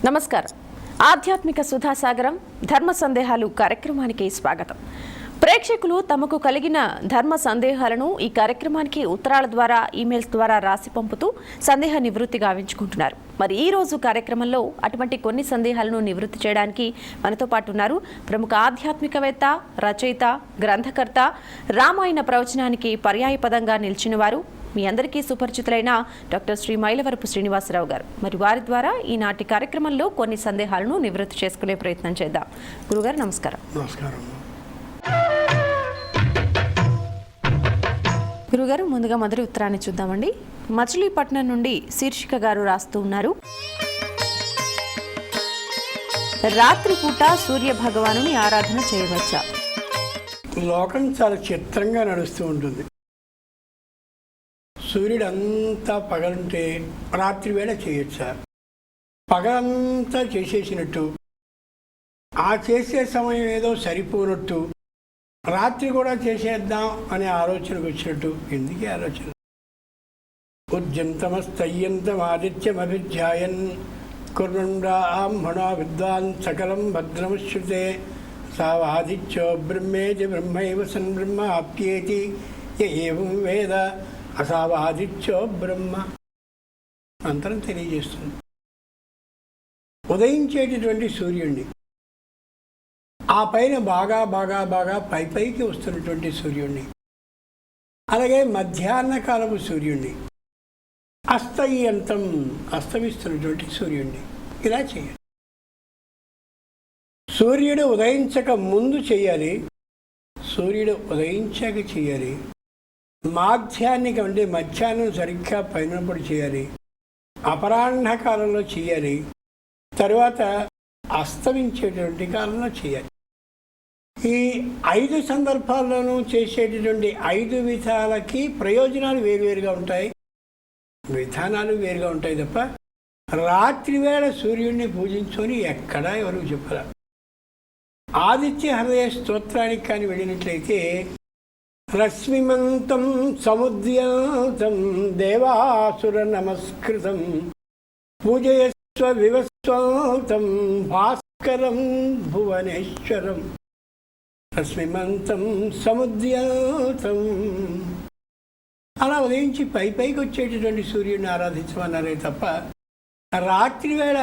నమస్కారం. ఆధ్యాత్మిక సుధాసాగరం ధర్మ సందేహాలు కార్యక్రమానికి స్వాగతం. ప్రేక్షకులు తమకు కలిగిన ధర్మ సందేహాలను ఈ కార్యక్రమానికి ఉత్తరాల ద్వారా, ఈమెయిల్స్ ద్వారా రాసి పంపుతూ సందేహ నివృత్తి గావించుకుంటున్నారు. మరి ఈ రోజు కార్యక్రమంలో అటువంటి కొన్ని సందేహాలను నివృత్తి చేయడానికి మనతో పాటు ఉన్నారు ప్రముఖ ఆధ్యాత్మికవేత్త, రచయిత, గ్రంథకర్త, రామాయణ ప్రవచనానికి పర్యాయ పదంగా నిలిచిన వారు, మీ అందరికీ సుపరిచితులైన డాక్టర్ శ్రీ మైలవరపు శ్రీనివాసరావు గారు. మరి వారి ద్వారా ఈనాటి కార్యక్రమంలో కొన్ని సందేహాలను నివృత్తి చేసుకునే ప్రయత్నం చేద్దాం. గురుగారు నమస్కారం. నమస్కారం. గురుగారు, ముందుగా మొదటి ఉత్తరాన్ని చూద్దామండి. మచిలీపట్నం నుండి శీర్షిక గారు రాస్తూ ఉన్నారు. రాత్రిపూట సూర్య భగవానుని ఆరాధన చేయవచ్చా? లోకం చాలా చిత్రంగా నడుస్తూ ఉంటుంది. సూర్యుడు అంతా పగలుంటే రాత్రి వేళ చేయొచ్చా? పగలంతా చేసేసినట్టు, ఆ చేసే సమయం ఏదో సరిపోనట్టు, రాత్రి కూడా చేసేద్దాం అనే ఆలోచనకు వచ్చినట్టు. ఎందుకు ఆలోచన? ఉజ్జంతమస్తయ్యంతం ఆదిత్యమభిధ్యాయన్ కుర్ణుండాంహణా విద్వాన్ సకలం భద్రముశ్రుతే సావాదిత్యో బ్రహ్మేతి బ్రహ్మైవ సన్ బ్రహ్మ ఆప్యేతి ఏం వేద అసావాదిత్యో బ్రహ్మ. అంతరం తెలియజేస్తుంది. ఉదయించేటటువంటి సూర్యుడిని, ఆ పైన బాగా బాగా బాగా పైకి వస్తున్నటువంటి సూర్యుడిని, అలాగే మధ్యాహ్న కాలపు సూర్యుడిని, అస్తయంతం అస్తమిస్తున్నటువంటి సూర్యుడిని, ఇలా చేయాలి. సూర్యుడు ఉదయించక ముందు చేయాలి, సూర్యుడు ఉదయించాక చేయాలి, మాధ్యాహ్నికం అంటే మధ్యాహ్నం సరిగ్గా పైనప్పుడు చేయాలి, అపరాహ్న కాలంలో చేయాలి, తరువాత అస్తమించేటువంటి కాలంలో చేయాలి. ఈ 5 సందర్భాల్లోనూ చేసేటటువంటి 5 విధాలకి ప్రయోజనాలు వేరువేరుగా ఉంటాయి, విధానాలు వేరుగా ఉంటాయి తప్ప రాత్రి వేళ సూర్యుడిని పూజించుకొని ఎక్కడా ఎవరు చెప్పరా. ఆదిత్య హృదయ స్తోత్రానికి కానీ వెళ్ళినట్లయితే రశ్మిమంతం సముద్యాతం దేవాసుర నమస్కృతం పూజయస్వ వివస్వాతం భాస్కరం భువనేశ్వరం. రశ్మిమంతం సముద్యాతం. అలా ఉదయించి పైకి వచ్చేటటువంటి సూర్యుడిని ఆరాధించమన్నారే తప్ప రాత్రి వేళ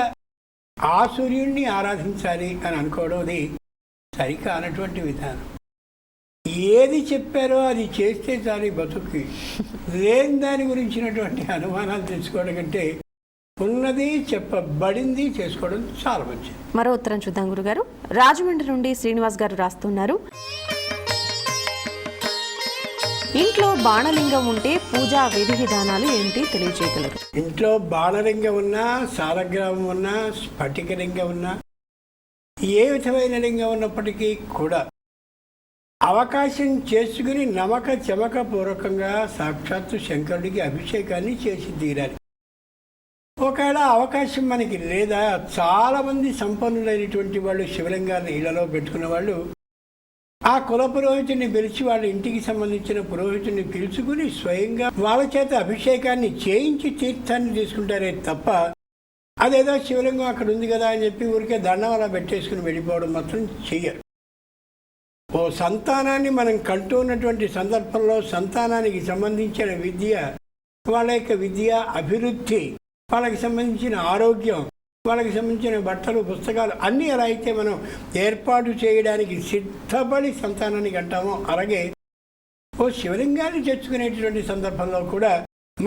ఆ సూర్యుడిని ఆరాధించాలి అని అనుకోవడం అది సరికానటువంటి విధానం. ఏది చెప్పారో అది చేస్తే చాలు బతుకి. లేని దాని గురించినటువంటి అనుమానాలు తెచ్చుకోవడం కంటే ఉన్నది చెప్పబడింది చేసుకోవడం చాలా మంచిది. మరో ఉత్తరం చూద్దాం గురుగారు. రాజమండ్రి నుండి శ్రీనివాస్ గారు రాస్తున్నారు. ఇంట్లో బాణలింగం ఉంటే పూజా విధి విధానాలు ఏంటి తెలియజేయగలరు? ఇంట్లో బాణలింగం ఉన్నా, సాలగ్రామం ఉన్నా, స్ఫటిక లింగం ఉన్నా, ఏ విధమైన లింగం ఉన్నప్పటికీ కూడా అవకాశం చేసుకుని నమక చమక పూర్వకంగా సాక్షాత్తు శంకరుడికి అభిషేకాన్ని చేసి తీరాలి. ఒకవేళ అవకాశం మనకి లేదా, చాలామంది సంపన్నులైనటువంటి వాళ్ళు శివలింగాన్ని ఇళ్లలో పెట్టుకున్న వాళ్ళు ఆ కుల పురోహితుడిని పిలిచి వాళ్ళ ఇంటికి సంబంధించిన పురోహితుడిని పిలుచుకుని స్వయంగా వాళ్ళ చేత అభిషేకాన్ని చేయించి తీర్థాన్ని తీసుకుంటారే తప్ప అదేదో శివలింగం అక్కడ ఉంది కదా అని చెప్పి ఊరికే దండం అలా పెట్టేసుకుని వెళ్ళిపోవడం మాత్రం చెయ్యరు. ఓ సంతానాన్ని మనం కంటూ ఉన్నటువంటి సందర్భంలో సంతానానికి సంబంధించిన విద్య, వాళ్ళ యొక్క విద్య అభివృద్ధి, వాళ్ళకి సంబంధించిన ఆరోగ్యం, వాళ్ళకి సంబంధించిన బట్టలు, పుస్తకాలు అన్నీ ఎలా అయితే మనం ఏర్పాటు చేయడానికి సిద్ధపడి సంతానానికి అంటామో, అలాగే ఓ శివలింగాన్ని తెచ్చుకునేటటువంటి సందర్భంలో కూడా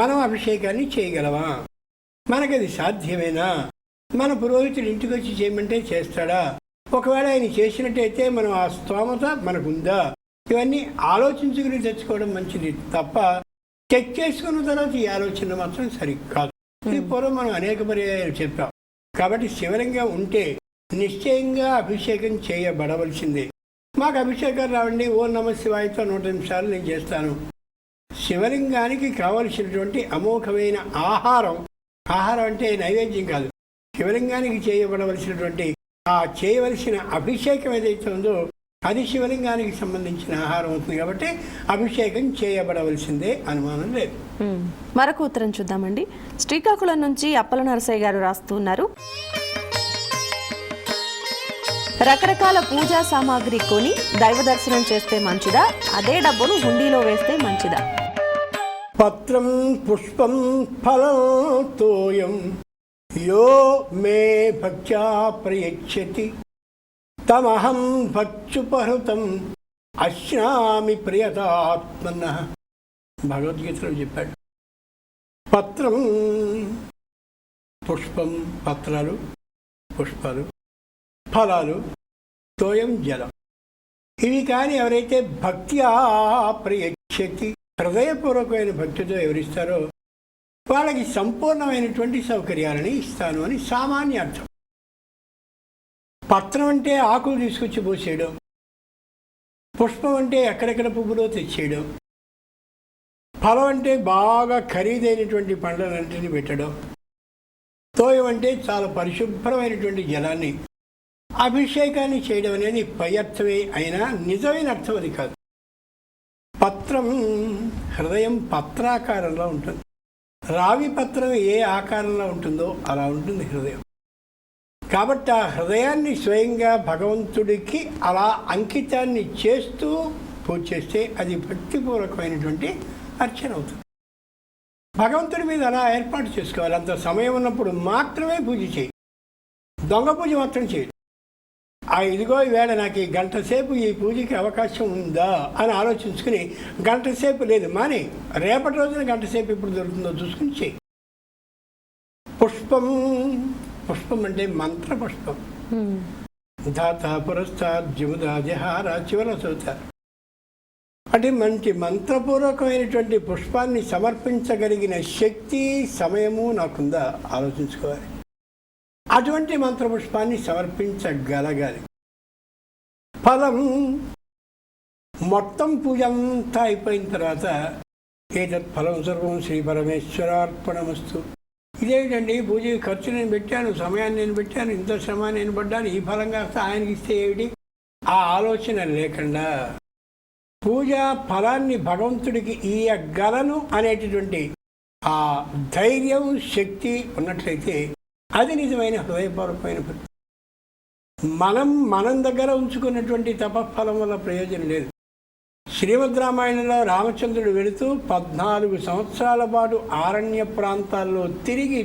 మనం అభిషేకాన్ని చేయగలమా? మనకది సాధ్యమేనా? మన పురోహితుడు ఇంటికి వచ్చి చేయమంటే చేస్తాడా? ఒకవేళ ఆయన చేసినట్టయితే మనం ఆ స్తోమత మనకుందా? ఇవన్నీ ఆలోచించుకుని తెచ్చుకోవడం మంచిది తప్ప చెక్ చేసుకున్న తర్వాత ఈ ఆలోచన మాత్రం సరికాదు. ఇది పూర్వం మనం అనేక పర్యాయాలు చెప్పాం. కాబట్టి శివలింగం ఉంటే నిశ్చయంగా అభిషేకం చేయబడవలసిందే. మాకు అభిషేకం రావండి, ఓ నమ శివాయతో 100 నిమిషాలు నేను చేస్తాను. శివలింగానికి కావలసినటువంటి అమోఘమైన ఆహారం అంటే నైవేద్యం కాదు, శివలింగానికి చేయబడవలసినటువంటి ఆ చేయవలసిన అభిషేకం ఏదైతే ఉందో అది శివలింగానికి సంబంధించిన ఆహారం అవుతుంది కాబట్టి అభిషేకం చేయబడవలసిందే, అనుమానం లేదు. మరొక ఉత్తరం చూద్దామండి. శ్రీకాకుళం నుంచి అప్పల నరసయ్య గారు రాస్తున్నారు. రకరకాల పూజా సామాగ్రి కొని దైవ దర్శనం చేస్తే మంచిదా, అదే డబ్బును హుండీలో వేస్తే మంచిదా? పత్రం పుష్పం ఫలం తోయం యో మే భక్త్యా ప్రయచ్చతి తమహం భక్షుపహృతం అశ్నామి ప్రియతాత్మనః. భగవద్గీతలో చెప్పాడు. పత్రం పుష్పం, పత్రాలు, పుష్పాలు, ఫలాలు, తోయం జలం. ఇవి కానీ ఎవరైతే భక్త్యా ప్రయచ్చతి, హృదయపూర్వకమైన భక్తితో ఎవరిస్తారో వాళ్ళకి సంపూర్ణమైనటువంటి సౌకర్యాలని ఇస్తాను అని సామాన్య అర్థం. పత్రం అంటే ఆకులు తీసుకొచ్చి పోసేయడం, పుష్పం అంటే ఎక్కడెక్కడ పువ్వులో తెచ్చేయడం, ఫలం అంటే బాగా ఖరీదైనటువంటి పండ్లన్నింటినీ పెట్టడం, తోయం అంటే చాలా పరిశుభ్రమైనటువంటి జలాన్ని అభిషేకాన్ని చేయడం అనేది పై అర్థమే అయినా నిజమైన అర్థం అది కాదు. పత్రం, హృదయం పత్రాకారంలో ఉంటుంది. రావి పత్రం ఏ ఆకారంలో ఉంటుందో అలా ఉంటుంది హృదయం. కాబట్టి ఆ హృదయాన్ని స్వయంగా భగవంతుడికి అలా అంకితాన్ని చేస్తూ పూజ చేస్తే అది భక్తిపూర్వకమైనటువంటి అర్చన అవుతుంది. భగవంతుడి మీద అలా ఏర్పాటు చేసుకోవాలి. అంత సమయం ఉన్నప్పుడు మాత్రమే పూజ చేయి, దొంగ పూజ మాత్రం చేయి. ఇదిగో ఈవేళ నాకు ఈ గంట సేపు ఈ పూజకి అవకాశం ఉందా అని ఆలోచించుకుని గంట సేపు లేదు మాని రేపటి రోజున గంట సేపు ఎప్పుడు దొరుకుతుందో చూసుకుని చేయి. పుష్పం, పుష్పం అంటే మంత్ర పుష్పం. ధాత పురస్తాద్ జముదా జహార చివర చదువుతారు. అంటే మంచి మంత్రపూర్వకమైనటువంటి పుష్పాన్ని సమర్పించగలిగిన శక్తి, సమయము నాకుందా ఆలోచించుకోవాలి. అటువంటి మంత్రపుష్పాన్ని సమర్పించగలగాలి. ఫలం, మొత్తం పూజ అంతా అయిపోయిన తర్వాత ఏతత్ ఫలం సర్వం శ్రీ పరమేశ్వరార్పణమస్తు. ఇదేంటండి పూజ ఖర్చు నేను పెట్టాను, సమయాన్ని నేను పెట్టాను, ఇంత శ్రమ నేను పడ్డాను, ఈ ఫలం కాస్త ఆయనకి ఇస్తే ఏమిటి, ఆ ఆలోచన లేకుండా పూజా ఫలాన్ని భగవంతుడికి ఇయ్యగలను అనేటటువంటి ఆ ధైర్యం, శక్తి ఉన్నట్లయితే అది నిజమైన హృదయపూర్వకమైన భక్తి. మనం దగ్గర ఉంచుకున్నటువంటి తపఫలం వల్ల ప్రయోజనం లేదు. శ్రీమద్ రామాయణంలో రామచంద్రుడు వెళుతూ 14 సంవత్సరాల పాటు ఆరణ్య ప్రాంతాల్లో తిరిగి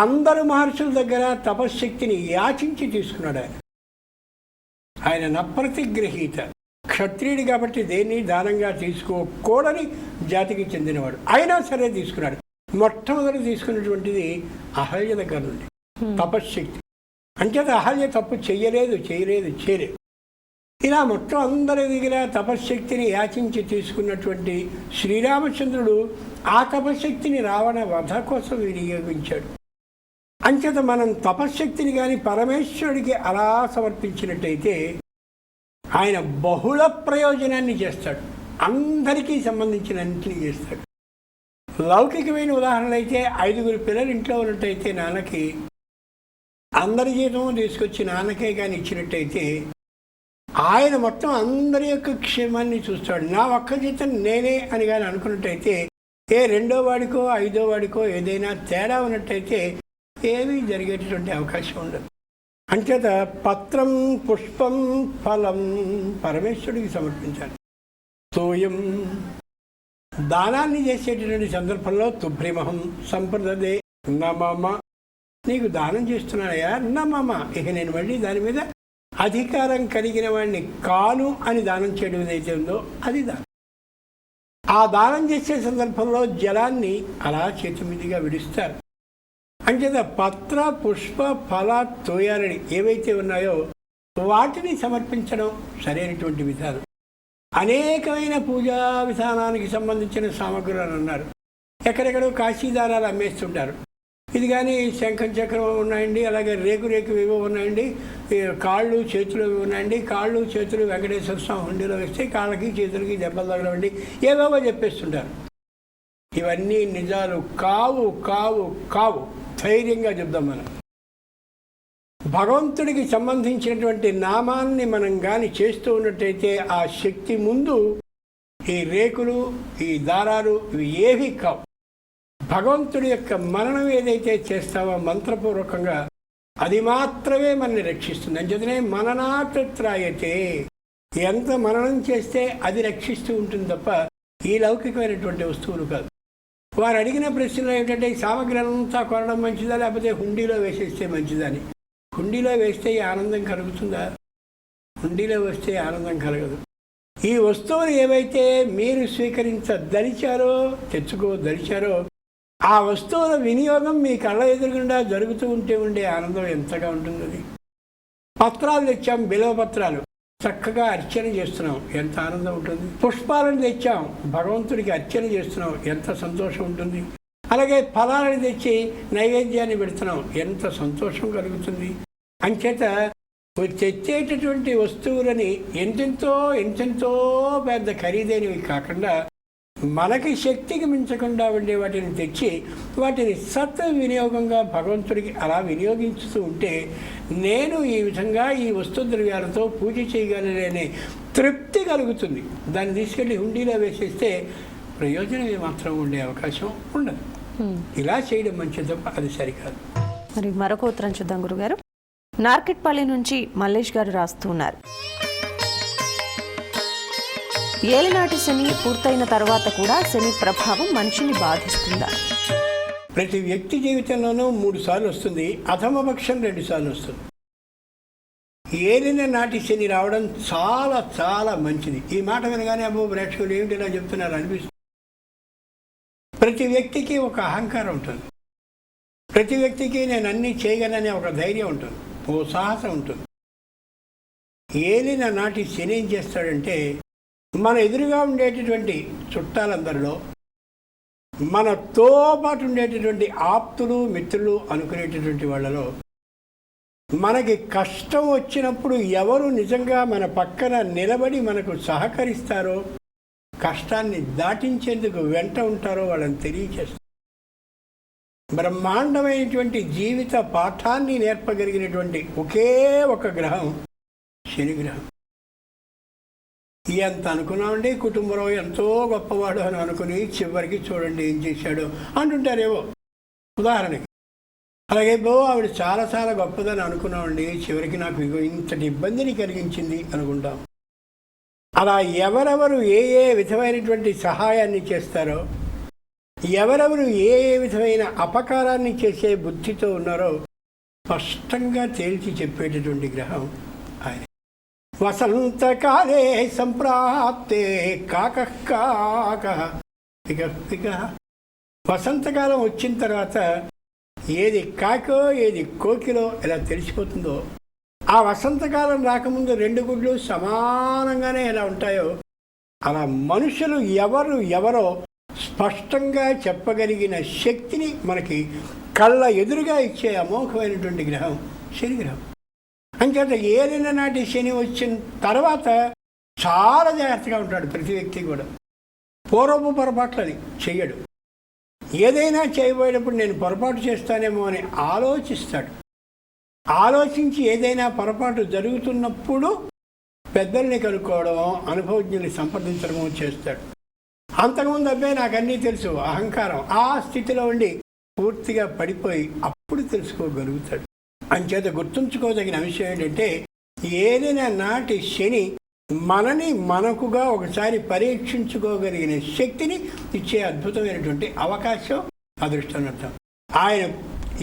అందరు మహర్షుల దగ్గర తపశ్శక్తిని యాచించి తీసుకున్నాడు. ఆయన నప్రతిగ్రహీత క్షత్రియుడు కాబట్టి దేన్ని దానంగా తీసుకోకూడని జాతికి చెందినవాడు. అయినా సరే తీసుకున్నాడు. మొట్టమొదటి తీసుకున్నటువంటిది అహల్య దగ్గర నుండి తపశ్శక్తి. అంచేత అహల్య తప్పు చేయలేదు. ఇలా మొత్తం అందరి దగ్గర తపశ్శక్తిని యాచించి తీసుకున్నటువంటి శ్రీరామచంద్రుడు ఆ తపశ్శక్తిని రావణ వధ కోసం వినియోగించాడు. అంచేత మనం తపశ్శక్తిని కానీ పరమేశ్వరుడికి అలా సమర్పించినట్టయితే ఆయన బహుళ ప్రయోజనాన్ని చేస్తాడు. అందరికీ సంబంధించిన అన్నింటినీ చేస్తాడు. లౌకికమైన ఉదాహరణలు అయితే 5 పిల్లలు ఇంట్లో ఉన్నట్టయితే నాన్నకి అందరి జీతము తీసుకొచ్చి నాన్నకే కానీ ఇచ్చినట్టయితే ఆయన మొత్తం అందరి యొక్క క్షేమాన్ని చూస్తాడు. నా ఒక్క జీతం నేనే అని కానీ అనుకున్నట్టయితే ఏ 2వ వాడికో 5వ వాడికో ఏదైనా తేడా ఉన్నట్టయితే ఏమీ జరిగేటటువంటి అవకాశం ఉండదు. అంచేత పత్రం, పుష్పం, ఫలం పరమేశ్వరుడికి సమర్పించాలి. తోయం, దానాన్ని చేసేటటువంటి సందర్భంలో తుభ్రిమహం సంప్రదదే నమమ. నీకు దానం చేస్తున్నానయ్యా, నమమ. ఇక నేను మళ్ళీ దాని మీద అధికారం కలిగిన వాడిని కాను అని దానం చేయడం ఏదైతే ఉందో అది దానం. ఆ దానం చేసే సందర్భంలో జలాన్ని అలా చేతి మీదుగా విడుస్తారు. అంచేత పత్ర, పుష్ప, ఫల, తోయాలని ఏవైతే ఉన్నాయో వాటిని సమర్పించడం సరైనటువంటి విధానం. అనేకమైన పూజా విధానానికి సంబంధించిన సామగ్రులు అన్నారు. ఎక్కడెక్కడో కాశీదారాలు అమ్మేస్తుంటారు. ఇది కానీ శంఖం చక్రం ఉన్నాయండి, అలాగే రేకు ఏవో ఉన్నాయండి, కాళ్ళు చేతులు ఉన్నాయండి. కాళ్ళు చేతులు వెంకటేశ్వర స్వామి హుండీలో వేస్తే కాళ్ళకి చేతులకి దెబ్బలు తగలవండి, ఏవేవో చెప్పేస్తుంటారు. ఇవన్నీ నిజాలు కావు. ధైర్యంగా చెప్దాం. మనం భగవంతుడికి సంబంధించినటువంటి నామాన్ని మనం కానీ చేస్తూ ఉన్నట్టయితే ఆ శక్తి ముందు ఈ రేకులు, ఈ దారాలు ఇవి ఏవి కావు. భగవంతుడి యొక్క మరణం ఏదైతే చేస్తావో మంత్రపూర్వకంగా అది మాత్రమే మనల్ని రక్షిస్తుంది. అంచేతనే మననాత్ త్రాయతే, ఎంత మననం చేస్తే అది రక్షిస్తూ ఉంటుంది తప్ప ఈ లౌకికమైనటువంటి వస్తువులు కాదు. వారు అడిగిన ప్రశ్నలు ఏమిటంటే ఈ సామగ్రి అంతా కొనడం మంచిదా లేకపోతే హుండీలో వేసేస్తే మంచిదని. హుండీలో వేస్తే ఈ ఆనందం కలుగుతుందా? హుండీలో వేస్తే ఆనందం కలగదు. ఈ వస్తువులు ఏవైతే మీరు స్వీకరించదలిచారో తెచ్చుకోదలిచారో ఆ వస్తువుల వినియోగం మీ కళ్ళ ఎదురుగుండా జరుగుతూ ఉండే ఆనందం ఎంతగా ఉంటుంది. పత్రాలు తెచ్చాం, బిలవ పత్రాలు, చక్కగా అర్చన చేస్తున్నాం, ఎంత ఆనందం ఉంటుంది. పుష్పాలను తెచ్చాం, భగవంతుడికి అర్చన చేస్తున్నాం, ఎంత సంతోషం ఉంటుంది. అలాగే ఫలాలను తెచ్చి నైవేద్యాన్ని పెడుతున్నాం, ఎంత సంతోషం కలుగుతుంది. అంచేత తెచ్చేటటువంటి వస్తువులని ఎంతెంతో పెద్ద ఖరీదైనవి కాకుండా మనకి శక్తికి మించకుండా ఉండే వాటిని తెచ్చి వాటిని సత్ వినియోగంగా భగవంతుడికి అలా వినియోగించుతూ ఉంటే నేను ఈ విధంగా ఈ వస్తు ద్రవ్యాలతో పూజ చేయగలనే తృప్తి కలుగుతుంది. దాన్ని తీసుకెళ్ళి హుండీలో వేసేస్తే ప్రయోజనం ఏమాత్రం ఉండే అవకాశం ఉండదు. ఇలా చేయడం మంచిది తప్ప అది సరికాదు. మరి మరొక ఉత్తరం చూద్దాం గురుగారు. నార్కెట్పల్లి నుంచి మల్లేష్ గారు రాస్తున్నారు. ఏలినాటి శని పూర్తయిన తర్వాత కూడా శని ప్రభావం మనిషిని బాధిస్తుందా? ప్రతి వ్యక్తి జీవితంలోనూ 3 సార్లు వస్తుంది, అధమపక్షం 2 సార్లు వస్తుంది. ఏలిన నాటి శని రావడం చాలా చాలా మంచిది. ఈ మాట వినగానే అబ్బో ప్రేక్షకులు ఏమిటి ఇలా చెప్తున్నారు అనిపిస్తుంది. ప్రతి వ్యక్తికి ఒక అహంకారం ఉంటుంది. ప్రతి వ్యక్తికి నేను అన్నీ చేయగలనే ఒక ధైర్యం ఉంటుంది, ఓ సాహసం ఉంటుంది. ఏలిన నాటి శని ఏం చేస్తాడంటే మన ఎదురుగా ఉండేటటువంటి చుట్టాలందరిలో మనతో పాటు ఉండేటటువంటి ఆప్తులు మిత్రులు అనుకునేటటువంటి వాళ్ళలో మనకి కష్టం వచ్చినప్పుడు ఎవరు నిజంగా మన పక్కన నిలబడి మనకు సహకరిస్తారో, కష్టాన్ని దాటించేందుకు వెంట ఉంటారో వాళ్ళని తెలియచేస్తారు. బ్రహ్మాండమైనటువంటి జీవిత పాఠాన్ని నేర్పగలిగినటువంటి ఒకే ఒక గ్రహం శని గ్రహం. ఎంత అనుకున్నామండి, కుటుంబంలో ఎంతో గొప్పవాడు అని అనుకుని చివరికి చూడండి ఏం చేశాడు అంటుంటారేమో ఉదాహరణకి. అలాగే ఆవిడ చాలా చాలా గొప్పదని అనుకున్నామండి, చివరికి నాకు ఇంతటి ఇబ్బందిని కలిగించింది అనుకుంటాం. అలా ఎవరెవరు ఏ విధమైనటువంటి సహాయాన్ని చేస్తారో, ఎవరెవరు ఏ విధమైన అపకారాన్ని చేసే బుద్ధితో ఉన్నారో స్పష్టంగా తేల్చి చెప్పేటటువంటి గ్రహం ఆయన. వసంతకాలే సంప్రాప్తే కాకః కాకః పికః పికః. వసంతకాలం వచ్చిన తర్వాత ఏది కాకో ఏది కోకిలో ఎలా తెలిసిపోతుందో, ఆ వసంతకాలం రాకముందు 2 గుడ్లు సమానంగానే ఎలా ఉంటాయో అలా మనుషులు ఎవరో స్పష్టంగా చెప్పగలిగిన శక్తిని మనకి కళ్ళ ఎదురుగా ఇచ్చే అమోఘమైనటువంటి గ్రహం శని గ్రహం. అంచేత ఏలిన నాటి శని వచ్చిన తర్వాత చాలా జాగ్రత్తగా ఉంటాడు ప్రతి వ్యక్తి కూడా. పూర్వపు పొరపాట్లని చెయ్యడు. ఏదైనా చేయబోయేటప్పుడు నేను పొరపాటు చేస్తానేమో అని ఆలోచిస్తాడు. ఆలోచించి ఏదైనా పొరపాటు జరుగుతున్నప్పుడు పెద్దల్ని కనుక్కోవడమో అనుభవజ్ఞుల్ని సంప్రదించడమో చేస్తాడు. అంతకుముందు అబ్బాయి నాకు అన్నీ తెలుసు, అహంకారం ఆ స్థితిలో ఉండి పూర్తిగా పడిపోయి అప్పుడు తెలుసుకోగలుగుతాడు. అంచేత గుర్తుంచుకోదగిన విషయం ఏంటంటే ఏలిన నాటి శని మనని మనకుగా ఒకసారి పరీక్షించుకోగలిగిన శక్తిని ఇచ్చే అద్భుతమైనటువంటి అవకాశం, అదృష్టం అర్థం. ఆయన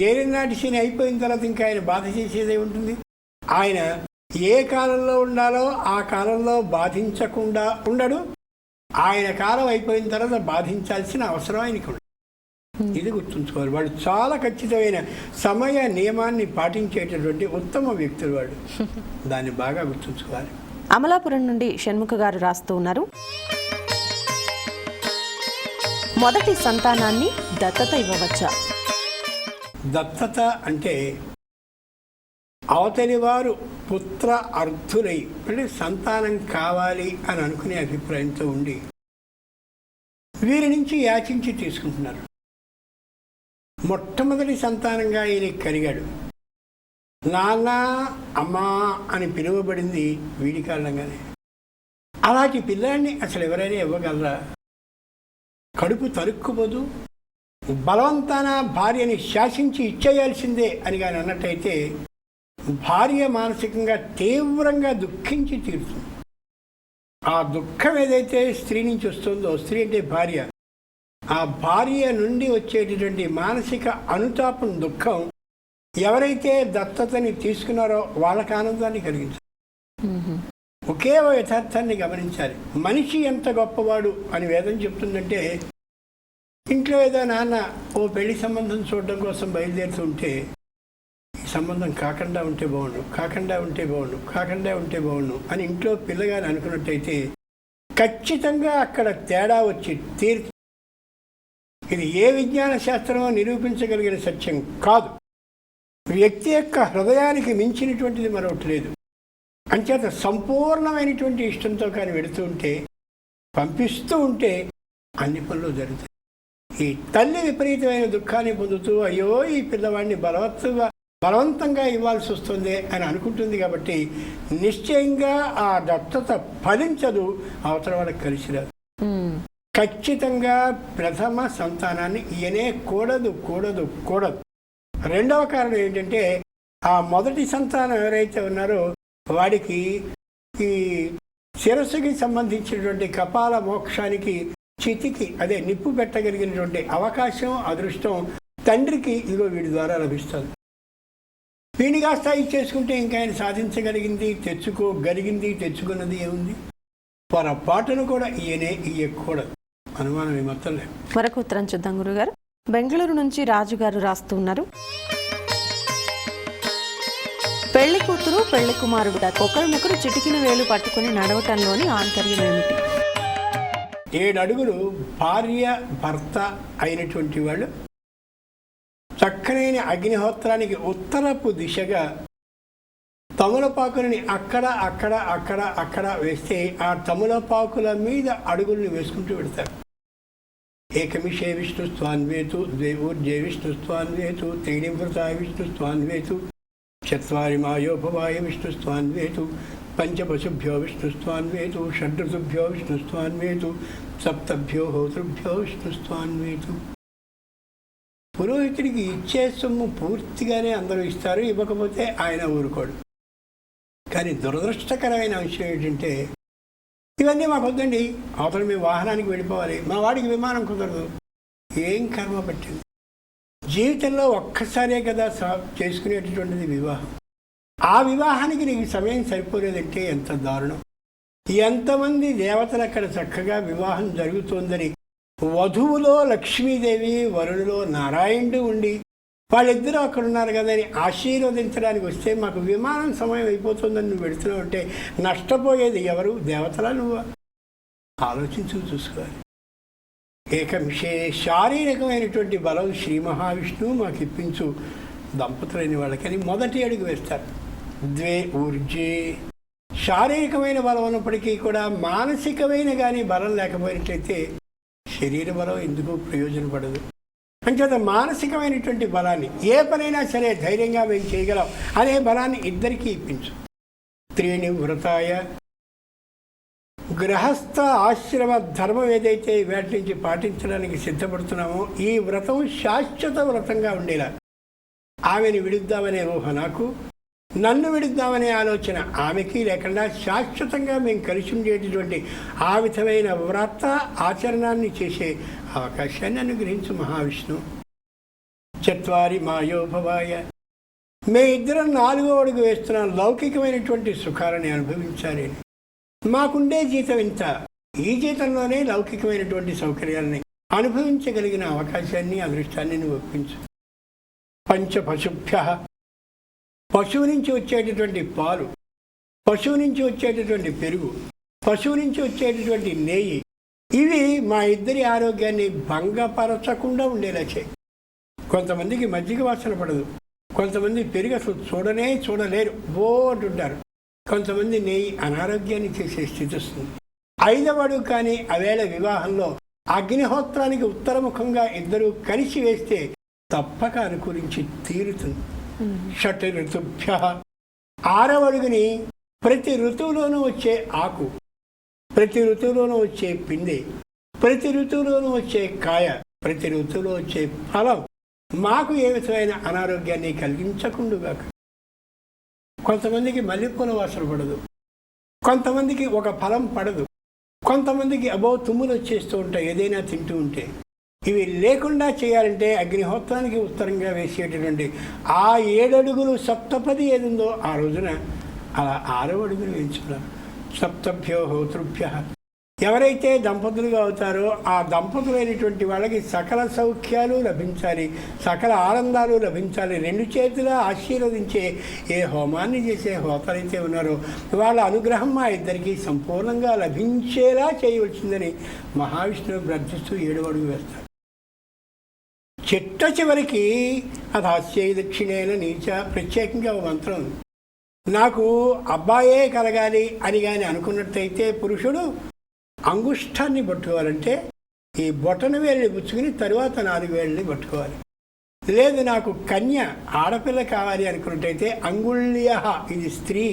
ఏలిన నాటి శని అయిపోయిన తర్వాత ఇంకా ఆయన బాధ చేసేదే ఉంటుంది. ఆయన ఏ కాలంలో ఉండాలో ఆ కాలంలో బాధించకుండా ఉండడు. ఆయన కాలం అయిపోయిన తర్వాత బాధించాల్సిన అవసరం ఆయనకు ఉండదు. ఇది గుర్తుంచుకోవాలి. వాడు చాలా ఖచ్చితమైన సమయ నియమాన్ని పాటించేటటువంటి ఉత్తమ వ్యక్తులు వాడు. దాన్ని బాగా గుర్తుంచుకోవాలి. అమలాపురం నుండి షణ్ముఖ గారు రాస్తూ ఉన్నారు. మొదటి సంతానాన్ని దత్తత ఇవ్వవచ్చా? దత్తత అంటే అవతలి వారు పుత్ర అర్థులై అంటే సంతానం కావాలి అని అనుకునే అభిప్రాయంతో ఉండి వీరి నుంచి యాచించి తీసుకుంటున్నారు. మొట్టమొదటి సంతానంగా ఈయన కలిగాడు. నాన్న అమ్మా అని పిలువబడింది వీడి కారణంగానే. అలాంటి పిల్లాడిని అసలు ఎవరైనా ఇవ్వగలరా? కడుపు తరుక్కుపోదు. బలవంతాన భార్యని శాసించి ఇచ్చేయాల్సిందే అని కానీ అన్నట్టయితే భార్య మానసికంగా తీవ్రంగా దుఃఖించి తీరుతుంది. ఆ దుఃఖం ఏదైతే స్త్రీ నుంచి వస్తుందో, స్త్రీ అంటే భార్య, ఆ భార్య నుండి వచ్చేటటువంటి మానసిక అనుతాపం, దుఃఖం ఎవరైతే దత్తతని తీసుకున్నారో వాళ్ళకి ఆనందాన్ని కలిగించాలి. ఒకే యథార్థాన్ని గమనించాలి. మనిషి ఎంత గొప్పవాడు అని వేదం చెప్తుందంటే, ఇంట్లో ఏదో నాన్న ఓ పెళ్లి సంబంధం చూడడం కోసం బయలుదేరుతూ ఉంటే, ఈ సంబంధం కాకుండా ఉంటే బాగుండు, కాకుండా ఉంటే బాగుండు, కాకుండా ఉంటే బాగుండు అని ఇంట్లో పిల్లగాని అనుకున్నట్టయితే ఖచ్చితంగా అక్కడ తేడా వచ్చి తీరు. ఇది ఏ విజ్ఞాన శాస్త్రమో నిరూపించగలిగిన సత్యం కాదు. వ్యక్తి యొక్క హృదయానికి మించినటువంటిది మరొకటి లేదు. అంచేత సంపూర్ణమైనటువంటి ఇష్టంతో కానీ వెళుతూ ఉంటే, పంపిస్తూ ఉంటే అన్ని పనులు జరుగుతాయి. ఈ తల్లి విపరీతమైన దుఃఖాన్ని పొందుతూ అయ్యో ఈ పిల్లవాడిని బలవంతంగా ఇవ్వాల్సి వస్తుంది అని అనుకుంటుంది. కాబట్టి నిశ్చయంగా ఆ దత్తత ఫలించదు, అవతల వాళ్ళకి కలిసి రాదు. ఖచ్చితంగా ప్రథమ సంతానాన్ని ఇయనే కూడదు. రెండవ కారణం ఏంటంటే, ఆ మొదటి సంతానం ఎవరైతే ఉన్నారో వాడికి ఈ శిరస్సుకి సంబంధించినటువంటి కపాల మోక్షానికి, చితికి అదే నిప్పు పెట్టగలిగినటువంటి అవకాశం, అదృష్టం తండ్రికి ఇదిగో వీడి ద్వారా లభిస్తుంది. వీడిని కాస్త ఇచ్చేసుకుంటే ఇంకా ఆయన సాధించగలిగింది, తెచ్చుకున్నది ఏముంది? పొరపాటును కూడా ఇయ్యకూడదు. అనుమానం ఏమొత్తం లేదు. మరొక ఉత్తరం చూద్దాం గురుగారు. బెంగళూరు నుంచి రాజుగారు రాస్తూ ఉన్నారు. పెళ్లి కూతురు పెళ్లి కుమారుడు ఒకరినొకరు చిటికిన వేలు పట్టుకుని నడవటంలోని ఆంతర్యం ఏమిటి? 7 అడుగులు భార్య భర్త అయినటువంటి వాళ్ళు చక్కనైన అగ్నిహోత్రానికి ఉత్తరపు దిశగా తమలపాకులని అక్కడ వేస్తే ఆ తమలపాకుల మీద అడుగుల్ని వేసుకుంటూ పెడతారు. ఏకమిషే విష్ణుస్వాన్వేతు ద్వైర్జే విష్ణుస్వాన్వేతు త్రీణివృతాయ విష్ణుస్వాన్వేతు చత్వారి మాయోపవాయ విష్ణుస్వాన్వేతు పంచపశుభ్యో విష్ణుస్వాన్వేతు షడ్ఋతుభ్యో విష్ణుస్వాన్వేతు సప్తభ్యో హోతృభ్యో విష్ణుస్వాన్వేతు. పురోహితుడికి ఇచ్చే సొమ్ము పూర్తిగానే అందరూ ఇస్తారు, ఇవ్వకపోతే ఆయన ఊరుకోడు. కానీ దురదృష్టకరమైన విషయం ఏంటంటే, ఇవన్నీ మాకు వద్దండి, అవతల మేము వాహనానికి వెళ్ళిపోవాలి, మా వాడికి విమానం కుదరదు. ఏం కర్మ పట్టింది? జీవితంలో ఒక్కసారే కదా చేసుకునేటటువంటిది వివాహం. ఆ వివాహానికి నీకు సమయం సరిపోలేదంటే ఎంత దారుణం. ఎంతమంది దేవతలు అక్కడ చక్కగా వివాహం జరుగుతోందని వధువులో లక్ష్మీదేవి, వరుణులో నారాయణుడు ఉండి వాళ్ళిద్దరూ అక్కడ ఉన్నారు కదా అని ఆశీర్వదించడానికి వస్తే మాకు విమానం సమయం అయిపోతుందని నువ్వు పెడుతున్నావు అంటే నష్టపోయేది ఎవరు? దేవతలా నువ్వా? చూసుకోవాలి. ఏకమిషే శారీరకమైనటువంటి బలం శ్రీ మహావిష్ణువు మాకు ఇప్పించు దంపతులైన వాళ్ళకని మొదటి అడుగు వేస్తారు. ద్వే ఊర్జే శారీరకమైన బలం ఉన్నప్పటికీ కూడా మానసికమైన కానీ బలం లేకపోయినట్లయితే శరీర బలం ఎందుకు ప్రయోజనపడదు. అంచేత మానసికమైనటువంటి బలాన్ని, ఏ పనైనా సరే ధైర్యంగా మేము చేయగలం అనే బలాన్ని ఇద్దరికీ ఇప్పించు. త్రీణి వ్రతాయ గృహస్థ ఆశ్రమ ధర్మం ఏదైతే వేటి నుంచి పాటించడానికి సిద్ధపడుతున్నామో ఈ వ్రతం శాశ్వత వ్రతంగా ఉండేలా. ఆమెను విడుద్దామనే ఊహ నాకు, నన్ను విడుద్దామనే ఆలోచన ఆమెకి లేకుండా శాశ్వతంగా మేము కలిసి ఉండేటటువంటి ఆ విధమైన వ్రత ఆచరణాన్ని చేసే అవకాశాన్ని అనుగ్రహించు మహావిష్ణు. చత్వారి మాయోభవాయ మే ఇద్దరం 4వ అడుగు వేస్తున్నాం, లౌకికమైనటువంటి సుఖాలని అనుభవించాలి. మాకుండే జీతం ఇంత, ఈ జీతంలోనే లౌకికమైనటువంటి సౌకర్యాలని అనుభవించగలిగిన అవకాశాన్ని, అదృష్టాన్ని నువ్వు ఒప్పించు. పంచపశుభ్య పశువు నుంచి వచ్చేటటువంటి పాలు, పశువు నుంచి వచ్చేటటువంటి పెరుగు, పశువు నుంచి వచ్చేటటువంటి నెయ్యి, ఇవి మా ఇద్దరి ఆరోగ్యాన్ని భంగపరచకుండా ఉండేలా చేయి. కొంతమందికి మజ్జిగ వాసన పడదు, కొంతమంది పెరుగు అసలు చూడలేరు, బో అంటుంటారు. కొంతమంది నెయ్యి అనారోగ్యాన్ని చేసే స్థితి వస్తుంది. 5వ అడుగు కానీ అవేళ వివాహంలో అగ్నిహోత్రానికి ఉత్తరముఖంగా ఇద్దరు కలిసి వేస్తే తప్పక అనుకూలించి తీరుతుంది. షట్ ఋతుభ్య 6వ అడుగుని ప్రతి ఋతువులోనూ వచ్చే ఆకు, ప్రతి ఋతువులోనూ వచ్చే పిండి, ప్రతి ఋతువులోనూ వచ్చే కాయ, ప్రతి ఋతువులో వచ్చే ఫలం మాకు ఏ విధమైన అనారోగ్యాన్ని కలిగించకుండుగాక. కొంతమందికి మల్లెపూల వాసన పడదు, కొంతమందికి ఒక ఫలం పడదు, కొంతమందికి తుమ్ములు వచ్చేస్తూ ఉంటాయి ఏదైనా తింటూ ఉంటే. ఇవి లేకుండా చేయాలంటే అగ్నిహోత్రానికి ఉత్తరంగా వేసేటటువంటి ఆ 7 అడుగులు సప్తపది ఏదుందో ఆ రోజున అలా 6వ అడుగులు వేయించుకున్నారు. సప్తభ్యో హోతృభ్య. ఎవరైతే దంపతులుగా అవుతారో ఆ దంపతులైనటువంటి వాళ్ళకి సకల సౌఖ్యాలు లభించాలి, సకల ఆనందాలు లభించాలి. 2 చేతులా ఆశీర్వదించే ఏ హోమాన్ని చేసే హోతలైతే ఉన్నారో వాళ్ళ అనుగ్రహం మా ఇద్దరికీ సంపూర్ణంగా లభించేలా చేయవలసిందని మహావిష్ణువు ప్రార్థిస్తూ 7వ అడుగు వేస్తారు. చిట్ట చివరికి అధాస్యై దక్షిణేన నీచ ప్రత్యేకంగా ఒక మంత్రం ఉంది. నాకు అబ్బాయే కలగాలి అని కానీ అనుకున్నట్టయితే పురుషుడు అంగుష్టాన్ని పట్టుకోవాలంటే ఈ బొటన వేలిని పుచ్చుకుని తరువాత 4 వేళ్ళని పట్టుకోవాలి. లేదు నాకు కన్య ఆడపిల్ల కావాలి అనుకున్నట్టయితే అంగుళ్య, ఇది స్త్రీ,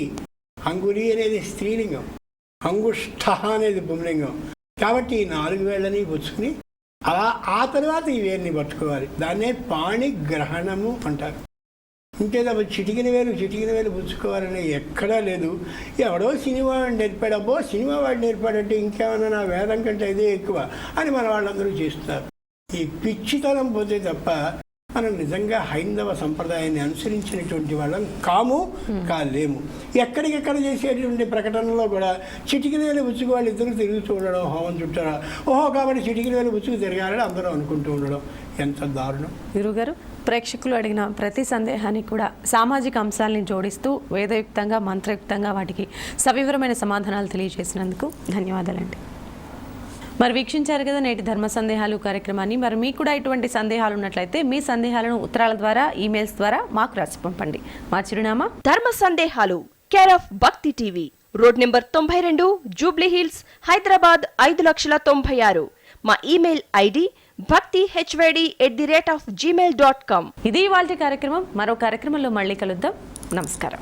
అంగుళి అనేది స్త్రీలింగం, అంగుష్ఠ అనేది పుంలింగం. కాబట్టి ఈ 4 వేళ్ళని పుచ్చుకుని అలా ఆ తర్వాత ఈ వేలిని పట్టుకోవాలి. దాన్నే పాణిగ్రహణము అంటారు. ఇంకే తప్ప చిటికిన వేలు పుచ్చుకోవాలని ఎక్కడా లేదు. ఎవడో సినిమా వాడు నేర్పాడు, అబ్బో సినిమా వాడు నేర్పాడంటే ఇంకేమన్నా నా వేదం కంటే ఇదే ఎక్కువ అని మన వాళ్ళందరూ చేస్తారు. ఈ పిచ్చితనం పోతే తప్ప మనం నిజంగా హైందవ సంప్రదాయాన్ని అనుసరించినటువంటి వాళ్ళం కాలేము. ఎక్కడికెక్కడ చేసేటువంటి ప్రకటనలో కూడా చిటికిన వేలు పుచ్చుకు వాళ్ళు ఇద్దరు తిరుగుతూ ఉండడం, హోమం చుట్టారా, కాబట్టి చిటికిన వేలు పుచ్చుకు తిరగాలని అందరూ అనుకుంటూ ఉండడం ఎంత దారుణం. గురుగారు, ప్రేక్షకులు అడిగిన ప్రతి సందేహానికి కూడా సామాజిక అంశాలని జోడిస్తూ వేదయుక్తంగా మంత్రయుక్తంగా వాటికి సవివరమైన సమాధానాలు తెలియజేసినందుకు ధన్యవాదాలండి. మరి వీక్షించారు కదా నేటి ధర్మ సందేహాలు కార్యక్రమాన్ని. మరి మీకు కూడా ఇటువంటి సందేహాలు ఉన్నట్లయితే మీ సందేహాలను ఉత్తరాల ద్వారా, ఈమెయిల్స్ ద్వారా మాకు రాసి పంపండి. మా చిరునామా ధర్మ సందేహాలు, కేర్ ఆఫ్ భక్తి TV, road number 92, Jubilee hills, Hyderabad 5,96,000. మా ఈమెయిల్ ఐడి bhaktihyd@gmail.com. ఇది ఇవాల్టి కార్యక్రమం. మరో కార్యక్రమంలో మళ్ళీ కలుద్దాం. నమస్కారం.